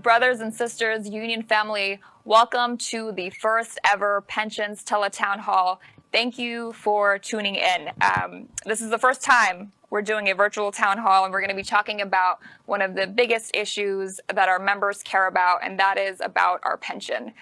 Brothers and sisters, union family, welcome to the first ever Pensions Tele-Townhall. Thank you for tuning in. This is the first time we're doing a virtual town hall, and we're going to be talking about one of the biggest issues that our members care about, and that is about our pension.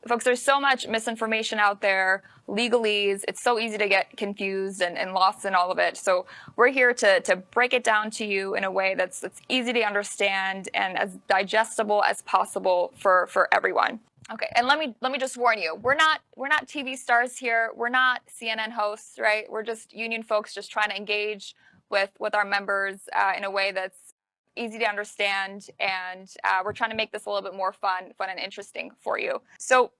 Folks, there's so much misinformation out there, legalese. It's so easy to get confused and lost in all of it. So we're here to break it down to you in a way that's easy to understand and as digestible as possible for everyone. Okay, and let me just warn you, we're not TV stars here. We're not CNN hosts, right? We're just union folks just trying to engage with our members in a way that's easy to understand, and we're trying to make this a little bit more fun and interesting for you. So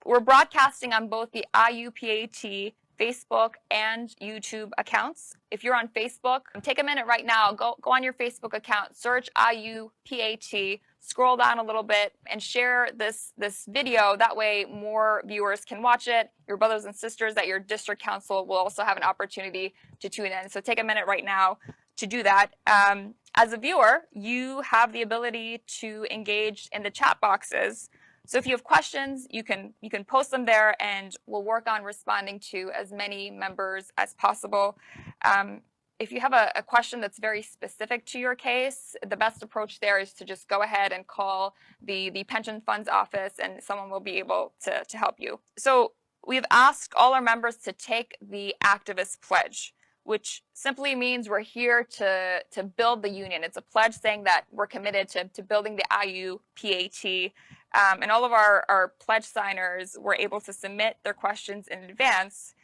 we're broadcasting on both the IUPAT Facebook and YouTube accounts. If you're on Facebook, take a minute right now, go on your Facebook account, search IUPAT, scroll down a little bit, and share this video. That way more viewers can watch it. Your brothers and sisters at your district council will also have an opportunity to tune in. So take a minute right now to do that. As a viewer, you have the ability to engage in the chat boxes. So if you have questions, you can post them there, and we'll work on responding to as many members as possible. If you have a question that's very specific to your case, the best approach there is to just go ahead and call the pension funds office, and someone will be able to help you. So we've asked all our members to take the activist pledge, which simply means we're here to build the union. It's a pledge saying that we're committed to building the IUPAT. And all of our pledge signers were able to submit their questions in advance.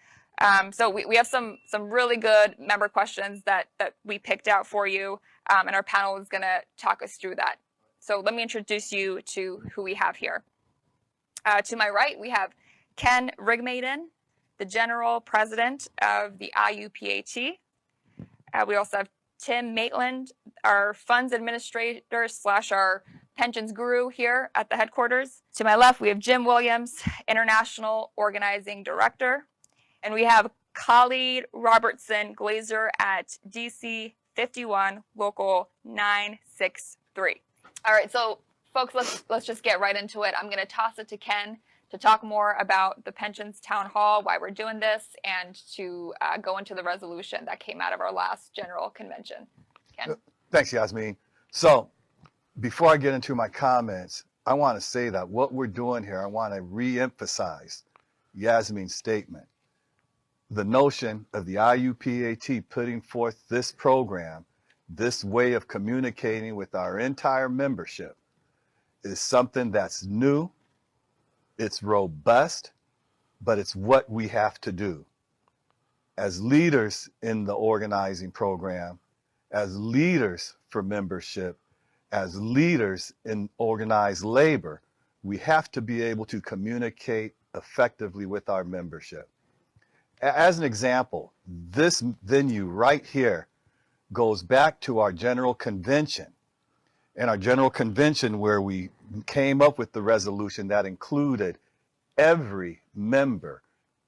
So we have some really good member questions that we picked out for you, and our panel is going to talk us through that. So let me introduce you to who we have here. To my right, we have Ken Rigmaiden, the General President of the IUPAT. We also have Tim Maitland, our funds administrator / our pensions guru here at the headquarters. To my left, we have Jim Williams, International Organizing Director. And we have Kahlid Robertson, Glazier at DC 51, Local 963. All right, so folks, let's just get right into it. I'm going to toss it to Ken to talk more about the Pensions Town Hall, why we're doing this, and to go into the resolution that came out of our last general convention. Ken? Thanks, Yasemin. So before I get into my comments, I want to say that what we're doing here, I want to re-emphasize Yasemin's statement. The notion of the IUPAT putting forth this program, this way of communicating with our entire membership, is something that's new, it's robust, but it's what we have to do. As leaders in the organizing program, as leaders for membership, as leaders in organized labor, we have to be able to communicate effectively with our membership. As an example, this venue right here goes back to our general convention. And our general convention, where we came up with the resolution that included every member,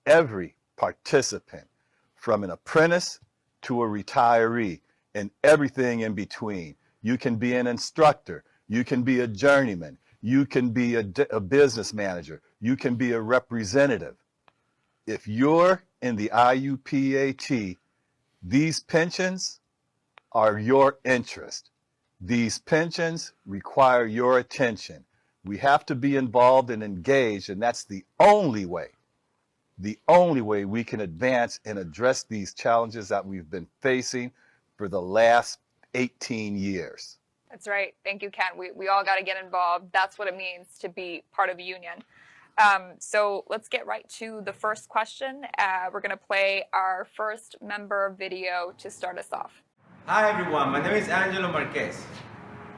every participant, from an apprentice to a retiree and everything in between. You can be an instructor, you can be a journeyman, you can be a business manager, you can be a representative. If you're in the IUPAT, these pensions are your interest. These pensions require your attention. We have to be involved and engaged, and that's the only way we can advance and address these challenges that we've been facing for the last 18 years. That's right. Thank you, Ken. We all got to get involved. That's what it means to be part of a union. So let's get right to the first question. We're going to play our first member video to start us off. Hi everyone, my name is Angelo Marquez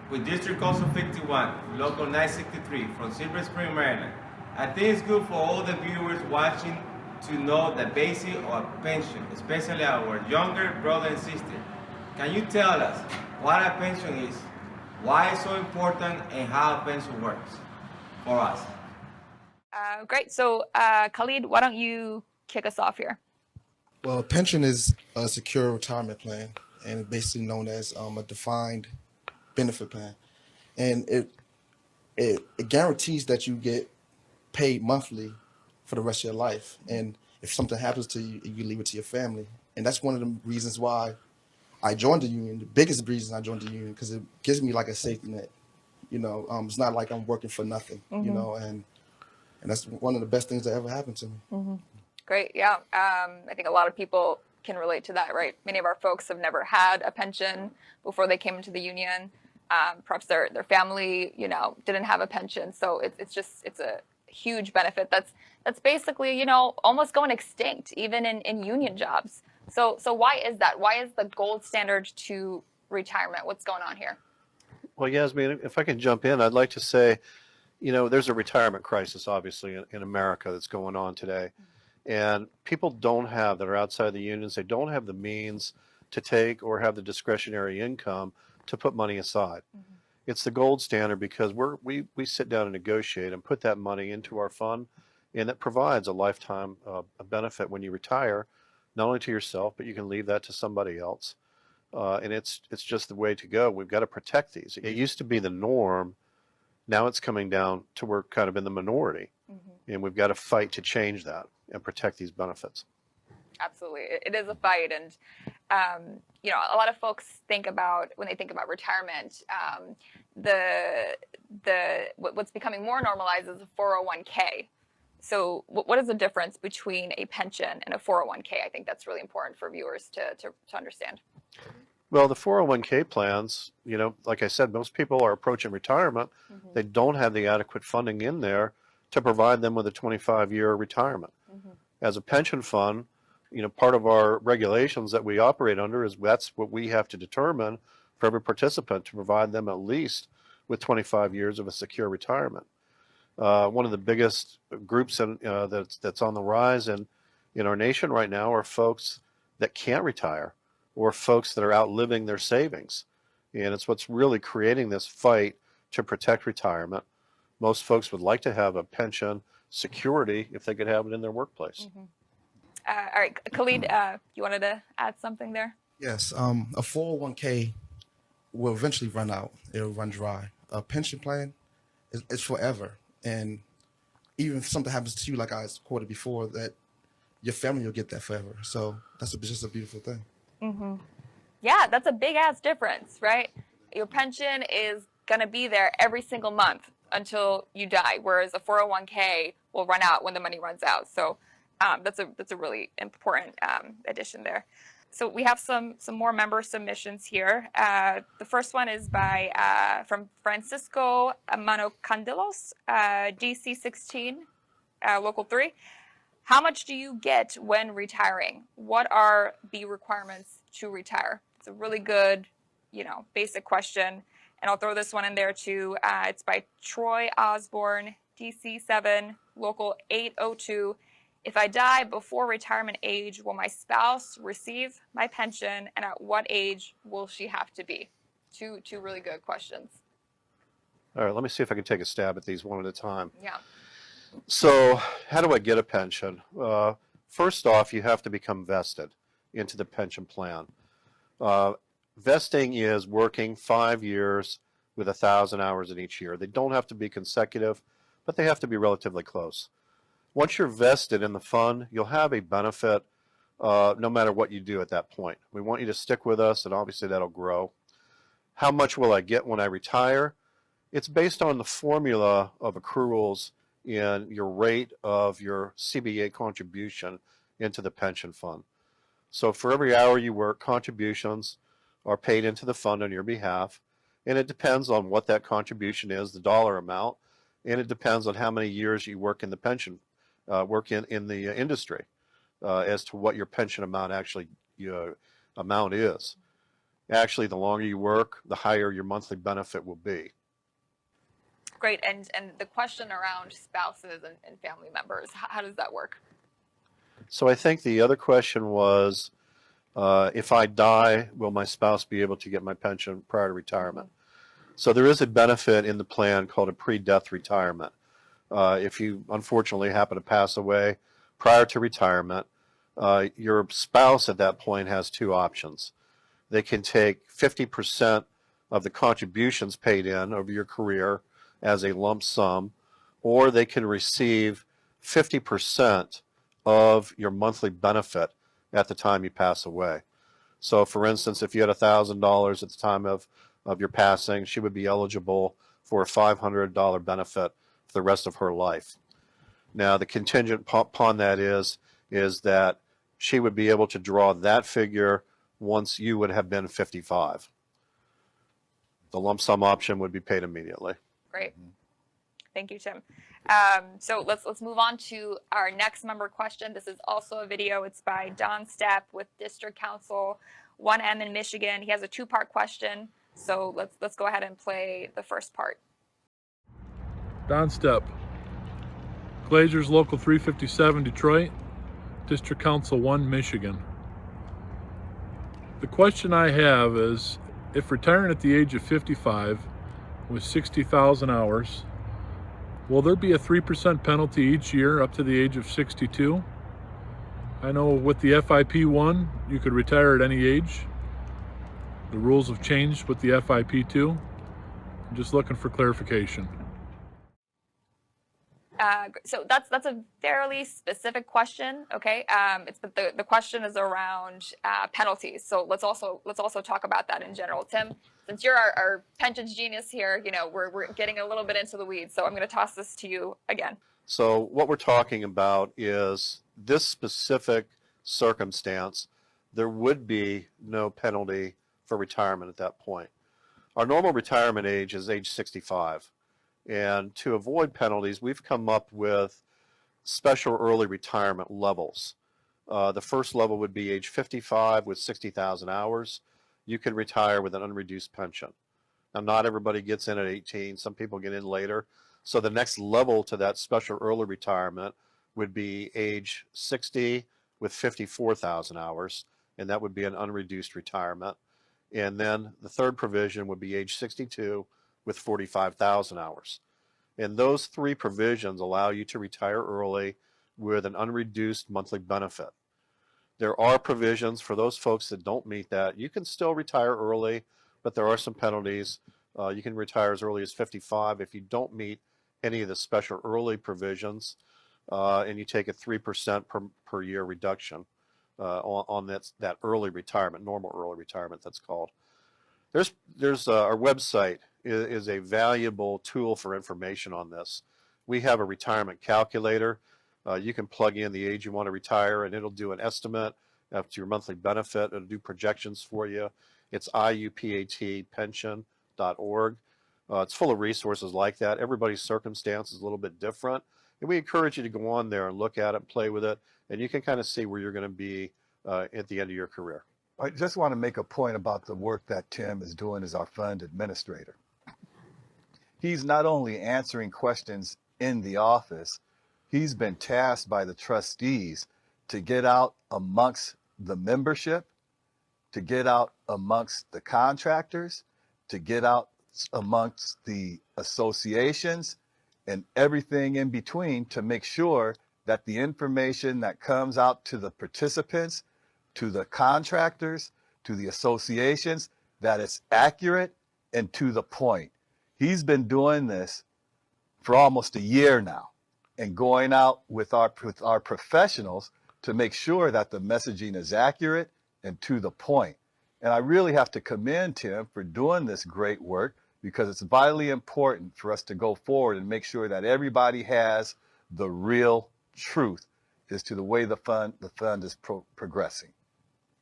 with District Council 51, Local 963 from Silver Spring, Maryland. I think it's good for all the viewers watching to know the basic of a pension, especially our younger brother and sister. Can you tell us what a pension is, why it's so important, and how a pension works for us? Great. So Kahlid, why don't you kick us off here? Well, a pension is a secure retirement plan, and it's basically known as a defined benefit plan. and it guarantees that you get paid monthly for the rest of your life. And if something happens to you, you leave it to your family. And that's one of the reasons why I joined the union. The biggest reason I joined the union, because it gives me like a safety net. It's not like I'm working for nothing. And that's one of the best things that ever happened to me. Great. Yeah. I think a lot of people can relate to that, right? Many of our folks have never had a pension before they came into the union. Perhaps their family, didn't have a pension. So it's a huge benefit that's basically, almost going extinct, even in union jobs. So why is that? Why is the gold standard to retirement? What's going on here? Well, Yasmin, if I can jump in, I'd like to say, there's a retirement crisis, obviously, in America that's going on today. And people that are outside the unions, they don't have the means to take or have the discretionary income to put money aside. It's the gold standard because we sit down and negotiate and put that money into our fund, and it provides a lifetime a benefit when you retire, not only to yourself, but you can leave that to somebody else. And it's just the way to go. We've got to protect these. It used to be the norm. Now it's coming down to we're kind of in the minority, and we've got to fight to change that and protect these benefits. Absolutely. It is a fight. And, a lot of folks think about, when they think about retirement, what's becoming more normalized is a 401k. So what is the difference between a pension and a 401k? I think that's really important for viewers to understand. Well, the 401k plans, like I said, most people are approaching retirement. They don't have the adequate funding in there to provide them with a 25-year retirement. As a pension fund, part of our regulations that we operate under is that's what we have to determine for every participant to provide them at least with 25 years of a secure retirement. One of the biggest groups that's on the rise in our nation right now are folks that can't retire or folks that are outliving their savings. And it's what's really creating this fight to protect retirement. Most folks would like to have a pension security if they could have it in their workplace. All right, Kahlid, you wanted to add something there? Yes, a 401k will eventually run out. It'll run dry. A pension plan is forever. And even if something happens to you, like I quoted before, that your family will get that forever. So that's just a beautiful thing. Yeah, that's a big ass difference, right? Your pension is going to be there every single month until you die, whereas a 401k will run out when the money runs out. So that's a really important addition there. So we have some more member submissions here. The first one is from Francisco Manocandelos, DC 16, Local 3. How much do you get when retiring? What are the requirements to retire? It's a really good, basic question. And I'll throw this one in there too. It's by Troy Osborne, DC 7, Local 802. If I die before retirement age, will my spouse receive my pension, and at what age will she have to be? Two really good questions. All right, let me see if I can take a stab at these one at a time. Yeah. So how do I get a pension? First off, you have to become vested into the pension plan. Vesting is working 5 years with 1,000 hours in each year. They don't have to be consecutive, but they have to be relatively close. Once you're vested in the fund, you'll have a benefit no matter what you do at that point. We want you to stick with us, and obviously that'll grow. How much will I get when I retire? It's based on the formula of accruals in your rate of your CBA contribution into the pension fund. So for every hour you work, contributions are paid into the fund on your behalf, and it depends on what that contribution is, the dollar amount, and it depends on how many years you work in the pension, in the industry, as to what your pension amount amount is. Actually, the longer you work, the higher your monthly benefit will be. Great. And the question around spouses and family members, how does that work? So I think the other question was, if I die, will my spouse be able to get my pension prior to retirement? So there is a benefit in the plan called a pre-death retirement. If you unfortunately happen to pass away prior to retirement, your spouse at that point has two options. They can take 50% of the contributions paid in over your career as a lump sum, or they can receive 50% of your monthly benefit at the time you pass away. So for instance, if you had $1,000 at the time of your passing, she would be eligible for a $500 benefit for the rest of her life. Now the contingent upon that is that she would be able to draw that figure once you would have been 55. The lump sum option would be paid immediately. Great. Thank you, Tim. So let's move on to our next member question. This is also a video. It's by Don Stepp with District Council 1M in Michigan. He has a two-part question. So let's go ahead and play the first part. Don Stepp, Glazier's Local 357 Detroit, District Council 1 Michigan. The question I have is, if retiring at the age of 55 with 60,000 hours, will there be a 3% penalty each year up to the age of 62? I know with the FIP1, you could retire at any age. The rules have changed with the FIP2. I'm just looking for clarification. So that's a fairly specific question. Okay, the question is around penalties. So let's also talk about that in general. Tim, since you're our pensions genius here, you know we're getting a little bit into the weeds. So I'm going to toss this to you again. So what we're talking about is this specific circumstance. There would be no penalty for retirement at that point. Our normal retirement age is age 65. And to avoid penalties, we've come up with special early retirement levels. The first level would be age 55 with 60,000 hours. You can retire with an unreduced pension. Now, not everybody gets in at 18. Some people get in later. So the next level to that special early retirement would be age 60 with 54,000 hours, and that would be an unreduced retirement. And then the third provision would be age 62 with 45,000 hours. And those three provisions allow you to retire early with an unreduced monthly benefit. There are provisions for those folks that don't meet that. You can still retire early, but there are some penalties. You can retire as early as 55 if you don't meet any of the special early provisions, and you take a 3% per year reduction on that early retirement, normal early retirement that's called. There's our website is a valuable tool for information on this. We have a retirement calculator. You can plug in the age you want to retire, and it'll do an estimate of your monthly benefit. It'll do projections for you. It's IUPATpension.org. It's full of resources like that. Everybody's circumstance is a little bit different, and we encourage you to go on there and look at it, play with it, and you can kind of see where you're going to be at the end of your career. I just want to make a point about the work that Tim is doing as our fund administrator. He's not only answering questions in the office, he's been tasked by the trustees to get out amongst the membership, to get out amongst the contractors, to get out amongst the associations and everything in between to make sure that the information that comes out to the participants, to the contractors, to the associations, that it's accurate and to the point. He's been doing this for almost a year now and going out with our professionals to make sure that the messaging is accurate and to the point. And I really have to commend Tim for doing this great work, because it's vitally important for us to go forward and make sure that everybody has the real truth as to the way the fund is progressing.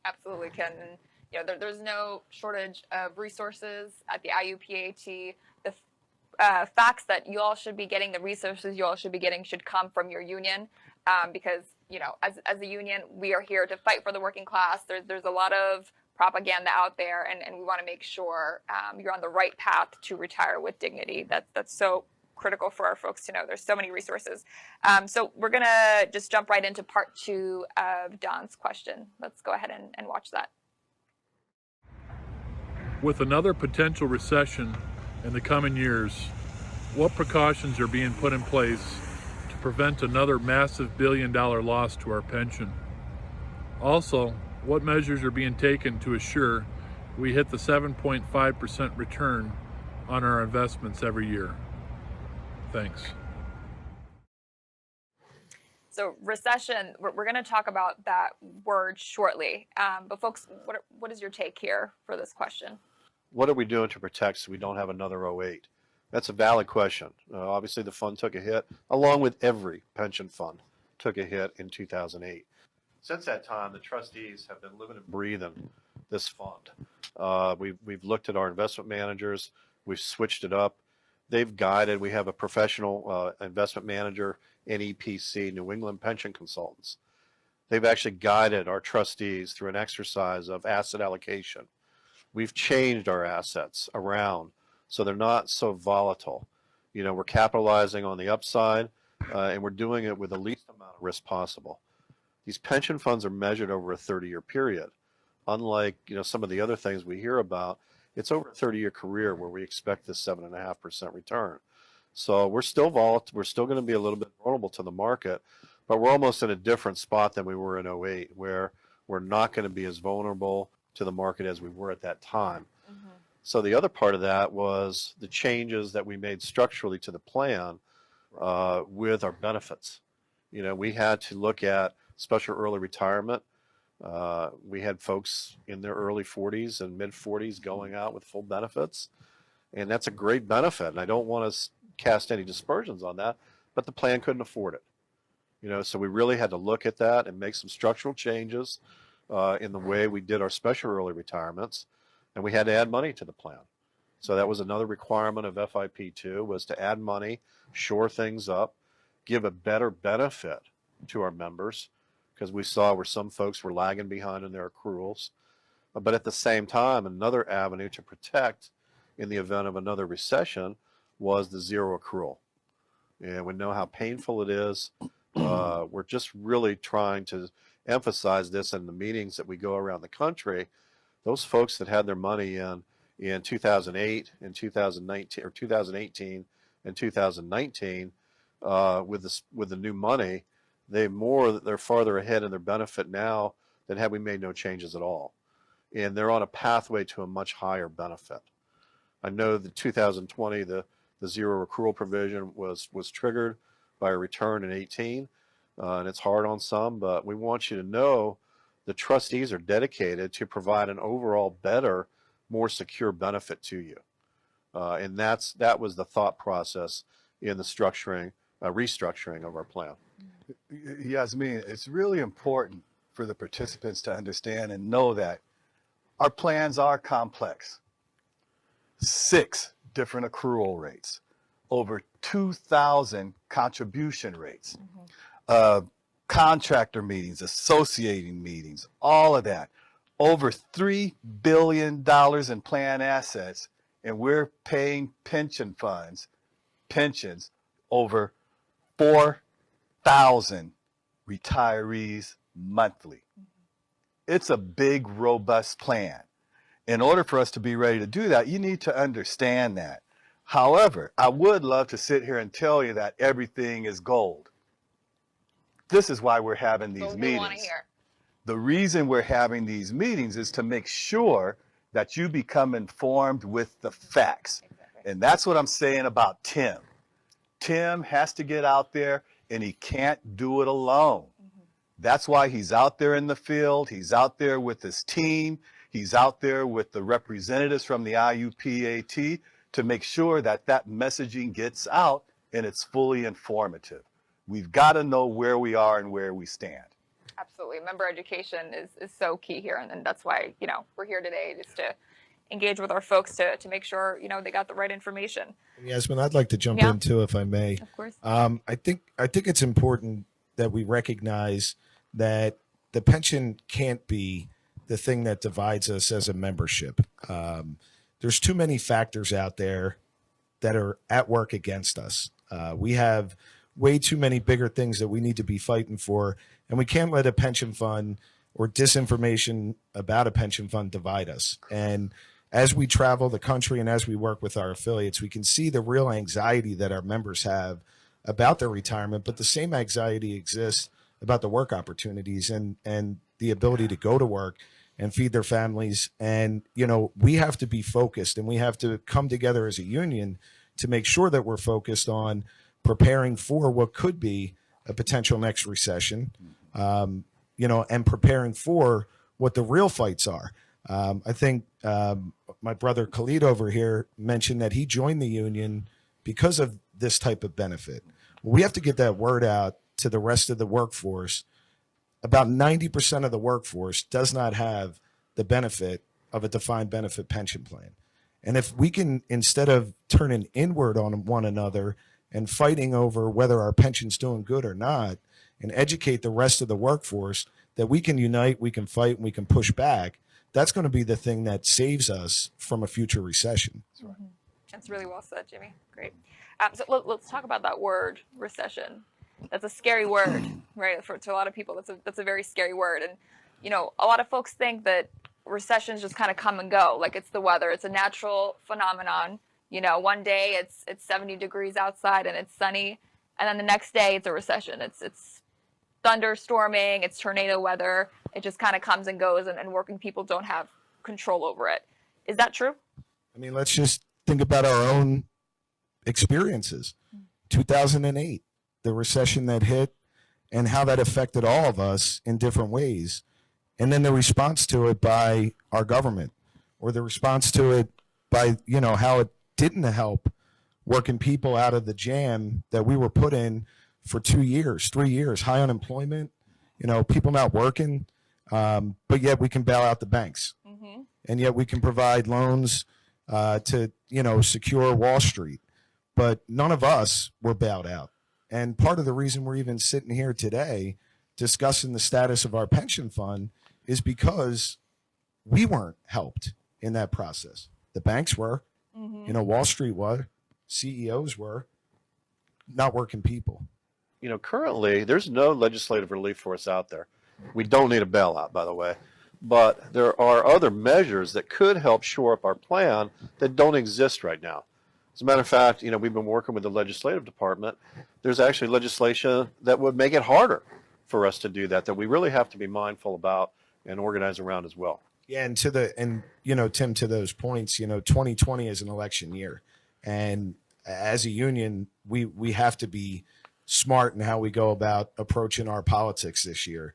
Absolutely, Ken. And, you know, there's no shortage of resources at the IUPAT. The facts that you all should be getting, the resources you all should be getting, should come from your union, because, you know, as a union, we are here to fight for the working class. There's a lot of propaganda out there, and we want to make sure you're on the right path to retire with dignity. That's so critical for our folks to know. There's so many resources. So we're going to just jump right into part 2 of Don's question. Let's go ahead and watch that. With another potential recession in the coming years, what precautions are being put in place to prevent another massive billion-dollar loss to our pension? Also, what measures are being taken to assure we hit the 7.5% return on our investments every year. Thanks. So recession, we're going to talk about that word shortly. But folks, what is your take here for this question? What are we doing to protect so we don't have another '08? That's a valid question. Obviously, the fund took a hit, along with every pension fund took a hit in 2008. Since that time, the trustees have been living and breathing this fund. We've looked at our investment managers. We've switched it up. They've guided. We have a professional investment manager, NEPC, New England Pension Consultants. They've actually guided our trustees through an exercise of asset allocation. We've changed our assets around so they're not so volatile. You know, we're capitalizing on the upside, and we're doing it with the least amount of risk possible. These pension funds are measured over a 30-year period. Unlike, you know, some of the other things we hear about, it's over a 30-year career where we expect this 7.5% return. So we're still volatile. We're still going to be a little bit vulnerable to the market, but we're almost in a different spot than we were in '08, where we're not going to be as vulnerable to the market as we were at that time. Mm-hmm. So the other part of that was the changes that we made structurally to the plan with our benefits. You know, we had to look at special early retirement. We had folks in their early 40s and mid 40s going out with full benefits, and that's a great benefit. And I don't want to cast any dispersions on that, but the plan couldn't afford it. You know, so we really had to look at that and make some structural changes in the way we did our special early retirements, and we had to add money to the plan. So that was another requirement of FIP2, was to add money, shore things up, give a better benefit to our members, because we saw where some folks were lagging behind in their accruals. But at the same time, another avenue to protect in the event of another recession was the zero accrual. And we know how painful it is. We're just really trying to emphasize this in the meetings that we go around the country. Those folks that had their money in 2008 and 2019 or 2018 and 2019 with the new money, they're farther ahead in their benefit now than had we made no changes at all. And they're on a pathway to a much higher benefit. I know the 2020, the zero accrual provision was triggered by a return in 18, and it's hard on some, but we want you to know the trustees are dedicated to provide an overall better, more secure benefit to you. And that was the thought process in the restructuring of our plan. Yasemin, it's really important for the participants to understand and know that our plans are complex. 6 different accrual rates, over 2,000 contribution rates, contractor meetings, associating meetings, all of that. Over $3 billion in plan assets, and we're paying pension funds, pensions, over 4,000 retirees monthly. It's a big, robust plan. In order for us to be ready to do that, you need to understand that. However, I would love to sit here and tell you that everything is gold. This is why we're having these meetings. Want to hear. The reason we're having these meetings is to make sure that you become informed with the facts. Exactly. And that's what I'm saying about Tim. Tim has to get out there, and he can't do it alone. That's why he's out there in the field. He's out there with his team. He's out there with the representatives from the IUPAT to make sure that that messaging gets out and it's fully informative. We've got to know where we are and where we stand. Absolutely. Member education is so key here. And that's why, you know, we're here today, just to engage with our folks to make sure, you know, they got the right information. Yasmin, I'd like to jump in too, if I may. Of course. I think it's important that we recognize that the pension can't be the thing that divides us as a membership. There's too many factors out there that are at work against us. We have way too many bigger things that we need to be fighting for, and we can't let a pension fund or disinformation about a pension fund divide us. And as we travel the country and as we work with our affiliates, we can see the real anxiety that our members have about their retirement, but the same anxiety exists about the work opportunities and the ability to go to work and feed their families. And, you know, we have to be focused, and we have to come together as a union to make sure that we're focused on preparing for what could be a potential next recession, you know, and preparing for what the real fights are. I think my brother Kahlid over here mentioned that he joined the union because of this type of benefit. We have to get that word out to the rest of the workforce. About 90% of the workforce does not have the benefit of a defined benefit pension plan. And if we can, instead of turning inward on one another and fighting over whether our pension's doing good or not, and educate the rest of the workforce that we can unite, we can fight, and we can push back, that's going to be the thing that saves us from a future recession. Mm-hmm. That's really well said, Jimmy. Great. So let's talk about that word, recession. That's a scary word, right? To a lot of people, that's a very scary word. And, you know, a lot of folks think that recessions just kind of come and go, like it's the weather. It's a natural phenomenon. You know, one day it's 70 degrees outside and it's sunny, and then the next day it's a recession. It's thunderstorming, it's tornado weather. It just kind of comes and goes, and working people don't have control over it. Is that true? I mean, let's just think about our own experiences. 2008, the recession that hit and how that affected all of us in different ways. And then the response to it by our government, or the response to it by, you know, how it didn't help working people out of the jam that we were put in for 2 years, 3 years, high unemployment, you know, people not working, but yet we can bail out the banks. Mm-hmm. And yet we can provide loans to, you know, secure Wall Street. But none of us were bailed out. And part of the reason we're even sitting here today discussing the status of our pension fund is because we weren't helped in that process. The banks were, you know, Wall Street was, CEOs were, not working people. You know, currently there's no legislative relief for us out there. We don't need a bailout, by the way, but there are other measures that could help shore up our plan that don't exist right now. As a matter of fact, you know, we've been working with the legislative department. There's actually legislation that would make it harder for us to do that we really have to be mindful about and organize around as well. Yeah, and you know, Tim, to those points, you know, 2020 is an election year, and as a union, we have to be smart in how we go about approaching our politics this year.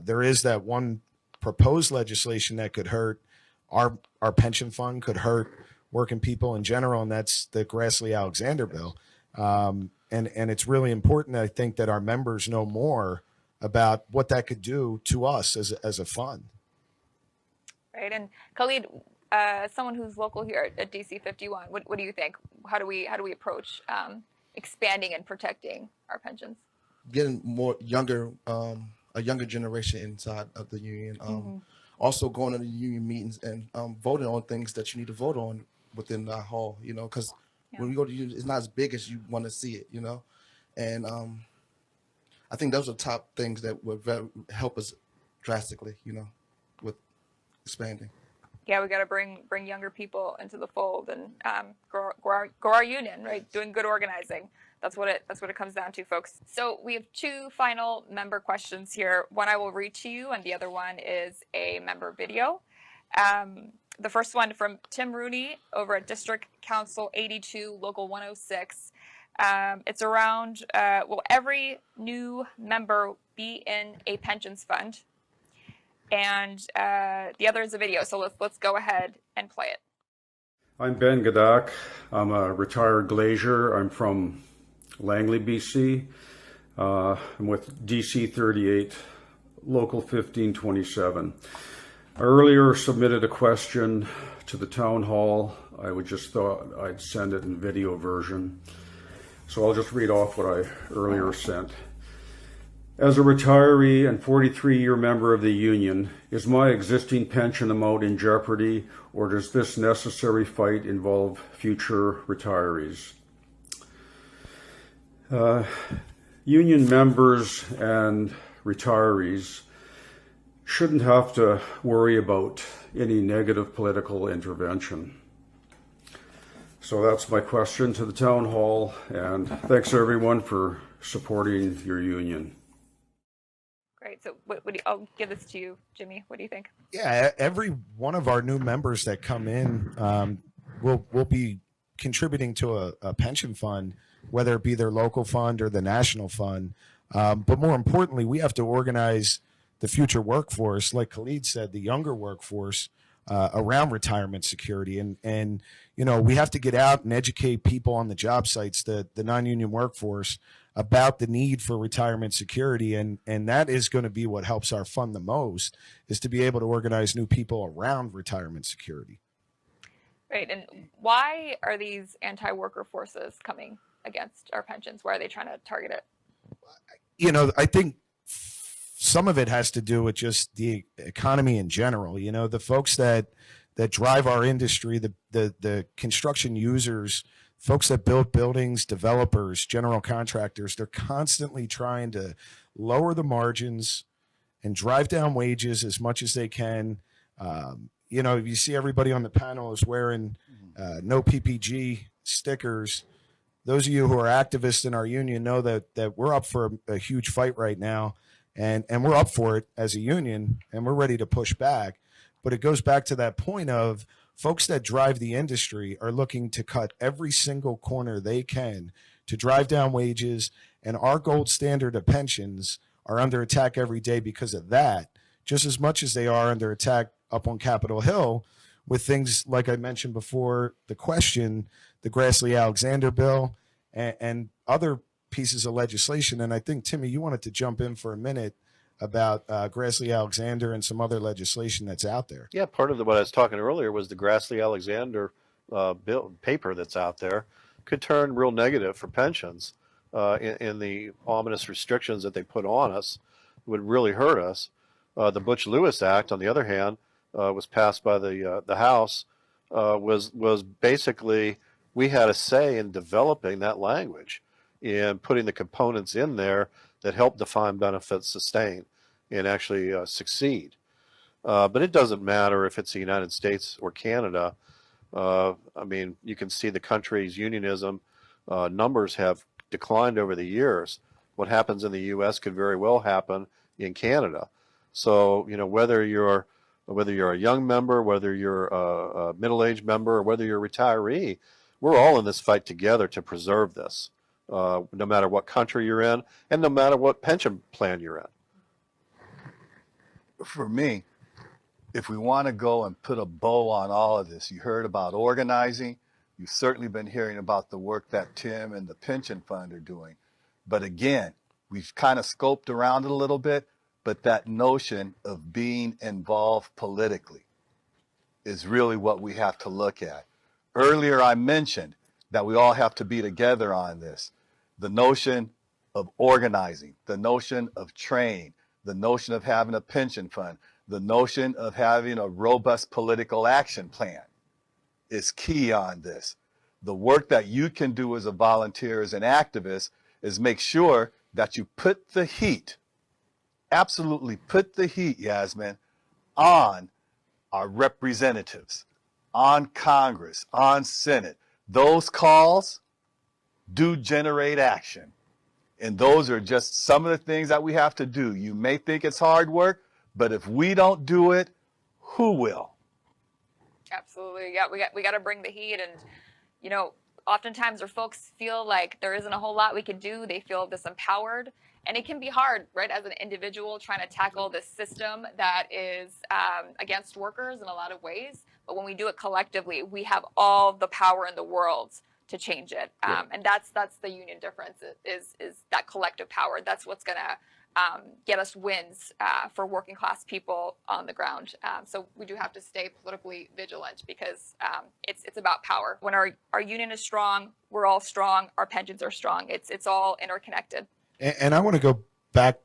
There is that one proposed legislation that could hurt our pension fund, could hurt working people in general, and that's the Grassley-Alexander bill. And it's really important, I think, that our members know more about what that could do to us as a fund. Right. And Kahlid, someone who's local here at DC 51, what do you think? How do we approach expanding and protecting our pensions? Getting more younger, a younger generation inside of the union. Also going to the union meetings and voting on things that you need to vote on within the hall, you know, because when we go to union, it's not as big as you want to see it, you know. And I think those are top things that would help us drastically, you know, with expanding. Yeah, we got to bring younger people into the fold and grow our union, right? Doing good organizing. That's what it comes down to, folks. So we have two final member questions here. One I will read to you, and the other one is a member video. The first one from Tim Rooney over at District Council 82, Local 106. It's around, will every new member be in a pensions fund? And the other is a video, so let's go ahead and play it. I'm Ben Gadak. I'm a retired Glazier. I'm from Langley, BC. I'm with DC 38, Local 1527. I earlier submitted a question to the town hall. I just thought I'd send it in video version. So I'll just read off what I earlier sent. As a retiree and 43-year member of the union, is my existing pension amount in jeopardy, or does this necessary fight involve future retirees? Union members and retirees shouldn't have to worry about any negative political intervention. So that's my question to the town hall, and thanks everyone for supporting your union. Great. So I'll give this to you, Jimmy. What do you think? Yeah, every one of our new members that come in will be contributing to a pension fund, whether it be their local fund or the national fund. But more importantly, we have to organize the future workforce, like Kahlid said, the younger workforce around retirement security. And we have to get out and educate people on the job sites, the non-union workforce, about the need for retirement security. And that is going to be what helps our fund the most, is to be able to organize new people around retirement security. Right. And why are these anti-worker forces coming against our pensions? Why are they trying to target it? I think some of it has to do with just the economy in general. The folks that drive our industry, the construction users, folks that build buildings, developers, general contractors, they're constantly trying to lower the margins and drive down wages as much as they can. If you see everybody on the panel is wearing no PPG stickers, those of you who are activists in our union know that we're up for a huge fight right now, and we're up for it as a union, and we're ready to push back. But it goes back to that point of folks that drive the industry are looking to cut every single corner they can to drive down wages, and our gold standard of pensions are under attack every day because of that, just as much as they are under attack up on Capitol Hill with things like I mentioned before, the question, the Grassley-Alexander bill, and other pieces of legislation. And I think, Timmy, you wanted to jump in for a minute about Grassley-Alexander and some other legislation that's out there. Yeah, part of what I was talking earlier was the Grassley-Alexander bill paper that's out there could turn real negative for pensions in the ominous restrictions that they put on us would really hurt us. The Butch-Lewis Act, on the other hand, was passed by the House, was basically, we had a say in developing that language, in putting the components in there that help defined benefits sustain and actually succeed. But it doesn't matter if it's the United States or Canada. You can see the country's unionism numbers have declined over the years. What happens in the U.S. could very well happen in Canada. So, whether you're a young member, whether you're a middle-aged member, or whether you're a retiree, we're all in this fight together to preserve this, no matter what country you're in and no matter what pension plan you're in. For me, if we want to go and put a bow on all of this, you heard about organizing. You've certainly been hearing about the work that Tim and the pension fund are doing. But again, we've kind of scoped around it a little bit, but that notion of being involved politically is really what we have to look at. Earlier, I mentioned that we all have to be together on this. The notion of organizing, the notion of training, the notion of having a pension fund, the notion of having a robust political action plan is key on this. The work that you can do as a volunteer, as an activist, is make sure that you put the heat, absolutely put the heat, Yasemin, on our representatives, on Congress, on Senate. Those calls do generate action. And those are just some of the things that we have to do. You may think it's hard work, but if we don't do it, who will? Absolutely. Yeah, we got to bring the heat. And, oftentimes our folks feel like there isn't a whole lot we can do. They feel disempowered. And it can be hard, right, as an individual trying to tackle this system that is against workers in a lot of ways. But when we do it collectively, we have all the power in the world to change it. And that's the union difference is that collective power. That's what's going to get us wins for working class people on the ground. So we do have to stay politically vigilant because it's about power. When our union is strong, we're all strong. Our pensions are strong. It's all interconnected. And I want to go back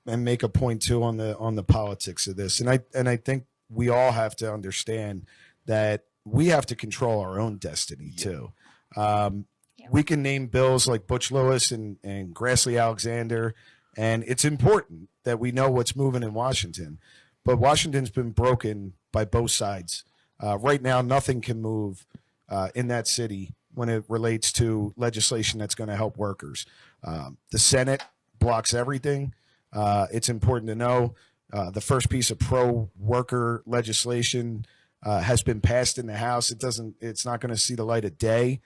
and make a point too on the politics of this. And I think we all have to understand that we have to control our own destiny too. We can name bills like Butch-Lewis and Grassley-Alexander, and it's important that we know what's moving in Washington. But Washington's been broken by both sides. Right now, nothing can move in that city when it relates to legislation that's going to help workers. The Senate blocks everything. It's important to know the first piece of pro-worker legislation has been passed in the House. It's not going to see the light of day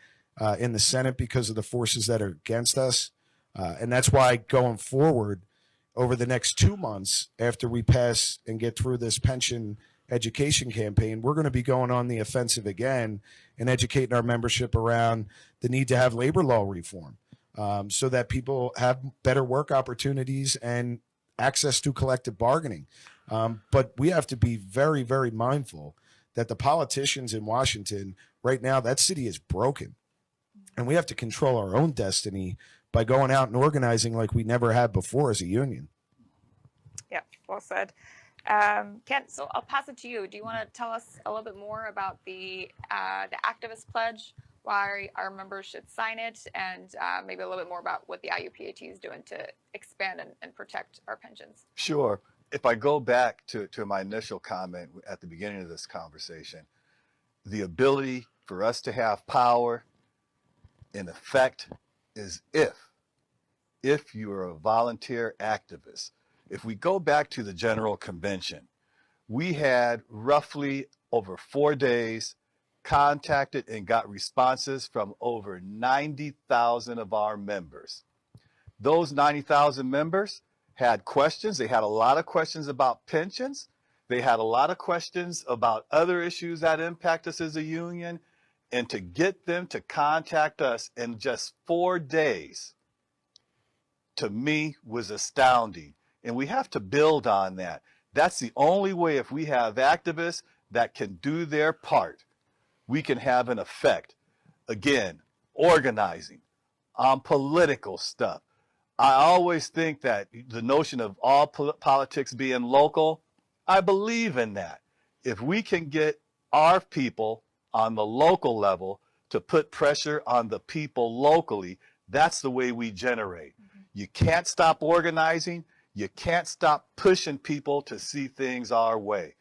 in the Senate because of the forces that are against us. And that's why going forward over the next 2 months after we pass and get through this pension education campaign, we're going to be going on the offensive again and educating our membership around the need to have labor law reform so that people have better work opportunities and access to collective bargaining. But we have to be very, very mindful that the politicians in Washington right now, that city is broken. And we have to control our own destiny by going out and organizing like we never have before as a union. Yeah, well said. Kent, so I'll pass it to you. Do you want to tell us a little bit more about the activist pledge, why our members should sign it, and maybe a little bit more about what the IUPAT is doing to expand and protect our pensions? Sure. If I go back to my initial comment at the beginning of this conversation, the ability for us to have power in effect is if you are a volunteer activist. If we go back to the General Convention, we had roughly over 4 days contacted and got responses from over 90,000 of our members. Those 90,000 members had questions. They had a lot of questions about pensions. They had a lot of questions about other issues that impact us as a union. And to get them to contact us in just 4 days, to me, was astounding. And we have to build on that. That's the only way. If we have activists that can do their part, we can have an effect. Again, organizing on political stuff. I always think that the notion of all politics being local, I believe in that. If we can get our people on the local level to put pressure on the people locally, that's the way we generate. You can't stop organizing. You can't stop pushing people to see things our way.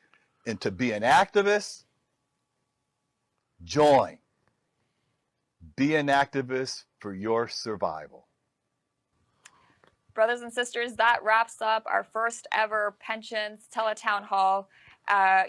And to be an activist, join. Be an activist for your survival. Brothers and sisters, that wraps up our first ever pensions Tele-Townhall.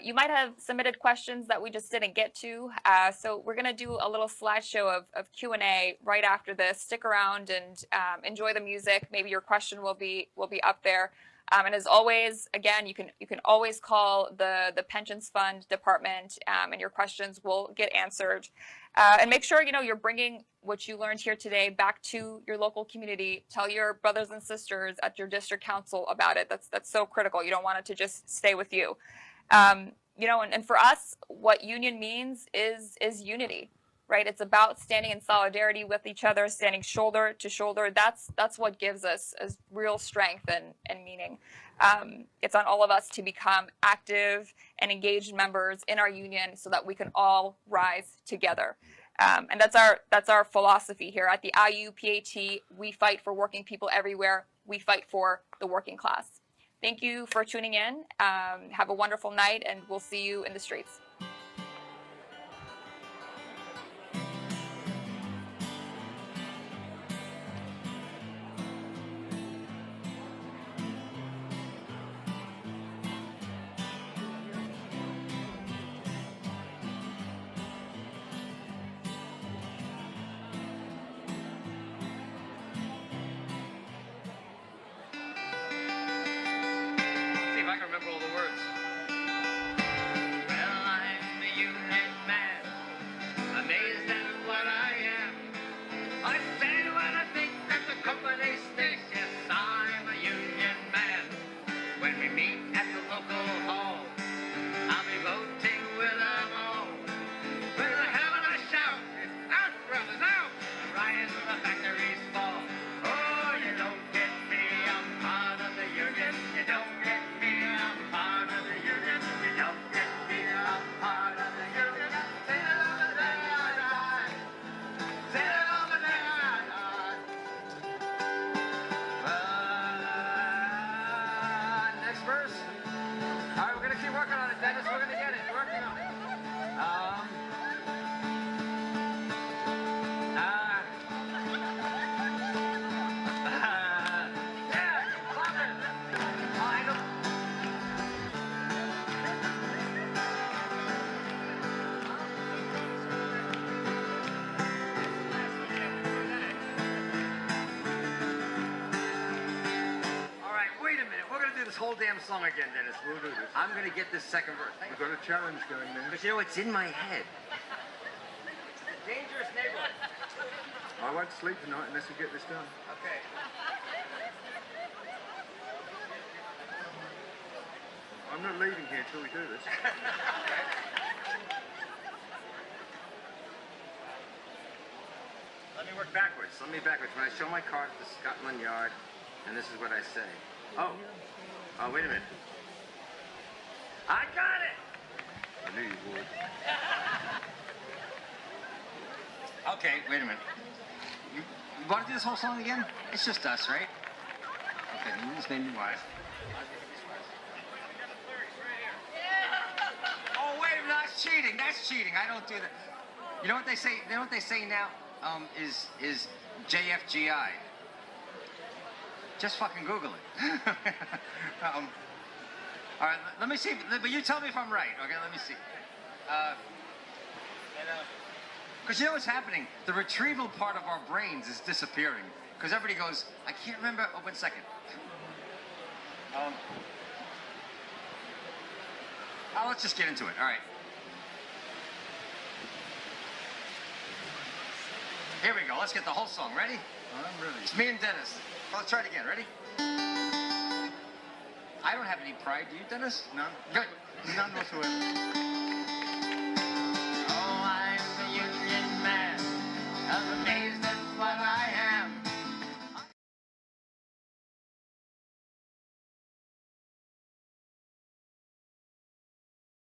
You might have submitted questions that we just didn't get to, so we're going to do a little slideshow of Q&A right after this. Stick around and enjoy the music. Maybe your question will be up there. And as always, again, you can always call the Pensions Fund Department, and your questions will get answered. And make sure you're bringing what you learned here today back to your local community. Tell your brothers and sisters at your district council about it. That's so critical. You don't want it to just stay with you. And for us, what union means is unity, right? It's about standing in solidarity with each other, standing shoulder to shoulder. That's what gives us real strength and meaning. It's on all of us to become active and engaged members in our union so that we can all rise together. And that's our philosophy here at the IUPAT. We fight for working people everywhere. We fight for the working class. Thank you for tuning in. Have a wonderful night, and we'll see you in the streets. See if I can remember all the words. Well, I this whole damn song again, Dennis. We'll do this. I'm gonna get this second verse. We've got a challenge going there. But you know, it's in my head. Dangerous neighborhood. I won't sleep tonight unless we get this done. Okay. I'm not leaving here until we do this. Let me work backwards. Let me backwards. When I show my card at the Scotland Yard, and this is what I say. Oh, wait a minute. I got it! I knew you would. Okay, wait a minute. You want to do this whole song again? It's just us, right? Okay, you just made me wise. Oh, wait a minute, that's cheating. That's cheating. I don't do that. You know what they say? You know what they say now? Is JFGI. Just fucking Google it. All right, let me see. But you tell me if I'm right. Okay, let me see. Because you know what's happening? The retrieval part of our brains is disappearing. Because everybody goes, I can't remember. Oh, 1 second. Let's just get into it. All right. Here we go. Let's get the whole song. Ready? I'm ready. It's me and Dennis. Let's try it again. Ready? I don't have any pride. Do you, Dennis? None. Good. None whatsoever.